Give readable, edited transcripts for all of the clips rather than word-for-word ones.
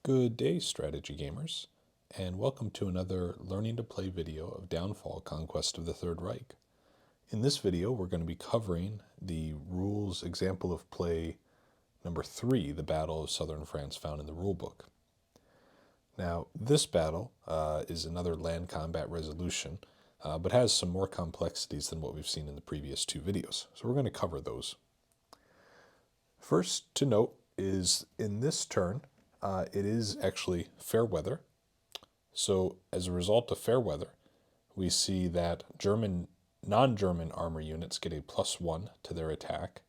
Good day, strategy gamers, and welcome to another Learning to Play video of Downfall: Conquest of the Third Reich. In this video, we're going to be covering the rules example of play number 3, the Battle of Southern France, found in the rulebook. Now, this battle is another land combat resolution, but has some more complexities than what we've seen in the previous 2 videos, so we're going to cover those. First to note is in this turn, it is actually fair weather. So as a result of fair weather, we see that non-German armor units get a +1 to their attack,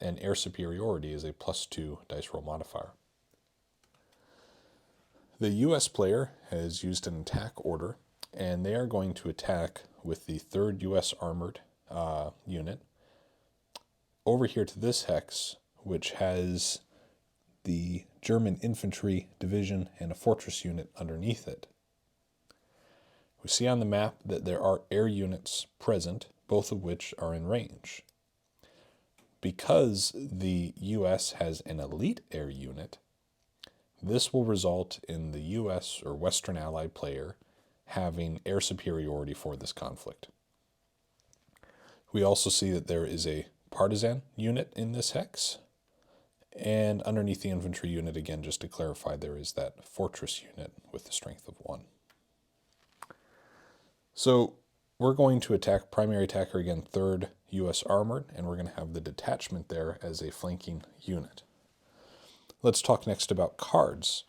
and air superiority is a +2 dice roll modifier. The US player has used an attack order, and they are going to attack with the 3rd US Armored unit over here to this hex, which has the German infantry division and a fortress unit underneath it. We see on the map that there are air units present, both of which are in range. Because the US has an elite air unit, this will result in the US or Western Allied player having air superiority for this conflict. We also see that there is a partisan unit in this hex, and underneath the infantry unit, again, just to clarify, there is that fortress unit with the strength of 1. So we're going to attack primary attacker, again, 3rd US Armored, and we're going to have the detachment there as a flanking unit. Let's talk next about cards.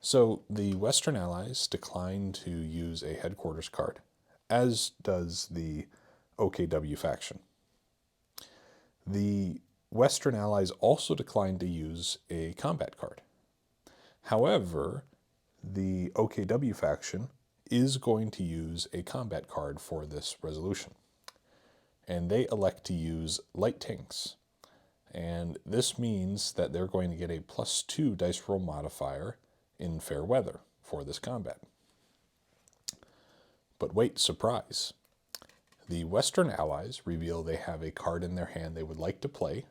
So the Western Allies decline to use a headquarters card, as does the OKW faction. The Western Allies also declined to use a combat card. However, the OKW faction is going to use a combat card for this resolution, and they elect to use light tanks. And this means that they're going to get a +2 dice roll modifier in fair weather for this combat. But wait, surprise. The Western Allies reveal they have a card in their hand they would like to play,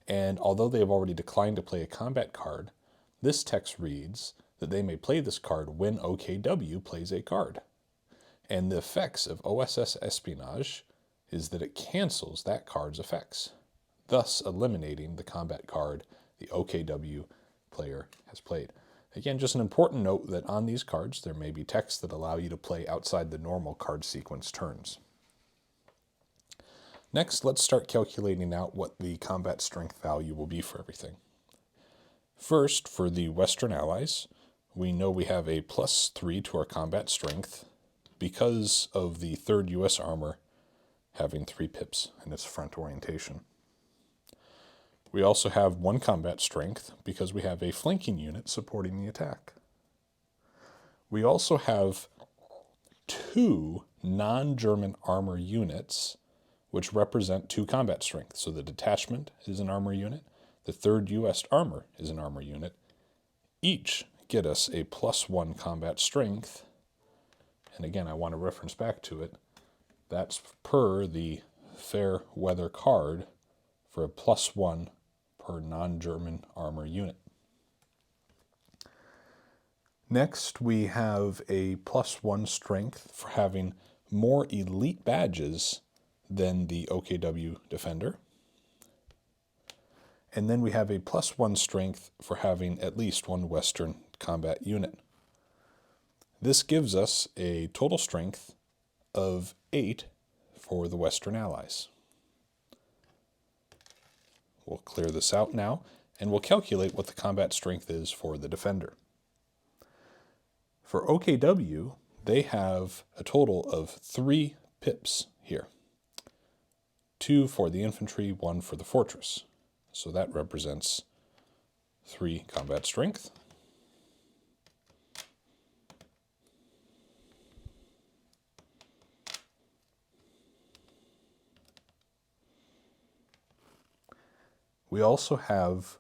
and although they have already declined to play a combat card, this text reads that they may play this card when OKW plays a card. And the effects of OSS espionage is that it cancels that card's effects, thus eliminating the combat card the OKW player has played. Again, just an important note that on these cards there may be texts that allow you to play outside the normal card sequence turns. Next, let's start calculating out what the combat strength value will be for everything. First, for the Western Allies, we know we have a +3 to our combat strength because of the 3rd US Armor having 3 pips in its front orientation. We also have 1 combat strength because we have a flanking unit supporting the attack. We also have 2 non-German armor units which represent 2 combat strength. So the detachment is an armor unit, the 3rd US Armor is an armor unit. Each get us a +1 combat strength. And again, I want to reference back to it. That's per the fair weather card for a +1 per non-German armor unit. Next, we have a +1 strength for having more elite badges than the OKW defender. And then we have a +1 strength for having at least 1 Western combat unit. This gives us a total strength of 8 for the Western Allies. We'll clear this out now, and we'll calculate what the combat strength is for the defender. For OKW, they have a total of 3 pips here. 2 for the infantry, 1 for the fortress. So that represents 3 combat strength. We also have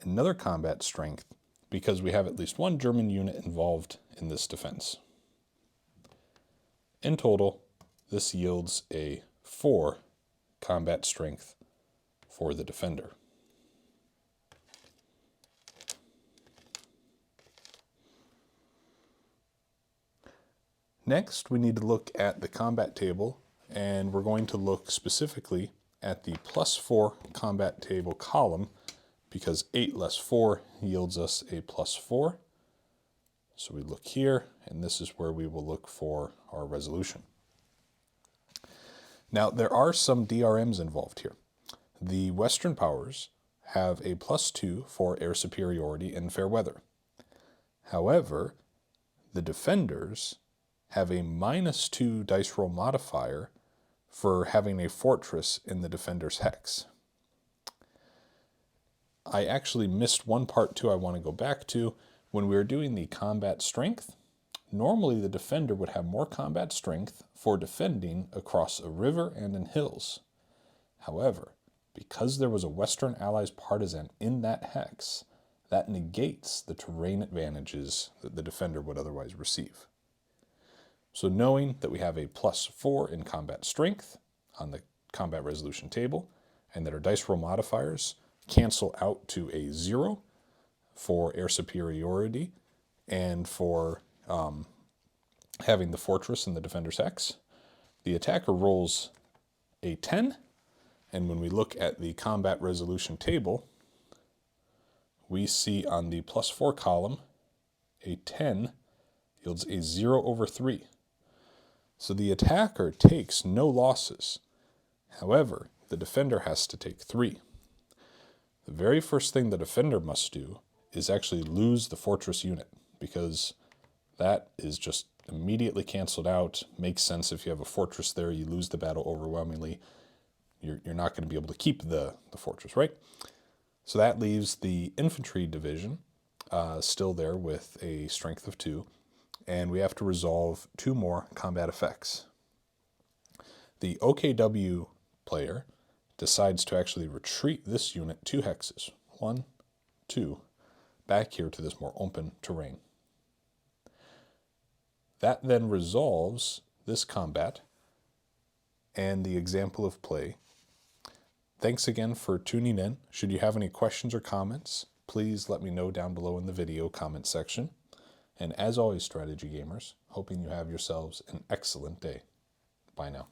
another combat strength because we have at least 1 German unit involved in this defense. In total, this yields a 4 combat strength for the defender. Next, we need to look at the combat table, and we're going to look specifically at the +4 combat table column, because 8 less 4 yields us a +4. So we look here, and this is where we will look for our resolution. Now, there are some DRMs involved here. The Western powers have a +2 for air superiority and fair weather. However, the defenders have a -2 dice roll modifier for having a fortress in the defender's hex. I actually missed one part too I want to go back to. When we were doing the combat strength, normally the defender would have more combat strength for defending across a river and in hills. However, because there was a Western Allies partisan in that hex, that negates the terrain advantages that the defender would otherwise receive. So knowing that we have a +4 in combat strength on the combat resolution table, and that our dice roll modifiers cancel out to a 0 for air superiority and for having the fortress in the defender's hex, the attacker rolls a 10, and when we look at the combat resolution table, we see on the +4 column, a 10 yields a 0/3. So the attacker takes no losses. However, the defender has to take 3. The very first thing the defender must do is actually lose the fortress unit, because that is just immediately canceled out. Makes sense if you have a fortress there, you lose the battle overwhelmingly. You're not going to be able to keep the fortress, right? So that leaves the infantry division still there with a strength of 2, and we have to resolve 2 more combat effects. The OKW player decides to actually retreat this unit 2 hexes, 1, 2, back here to this more open terrain. That then resolves this combat and the example of play. Thanks again for tuning in. Should you have any questions or comments, please let me know down below in the video comment section. And as always, strategy gamers, hoping you have yourselves an excellent day. Bye now.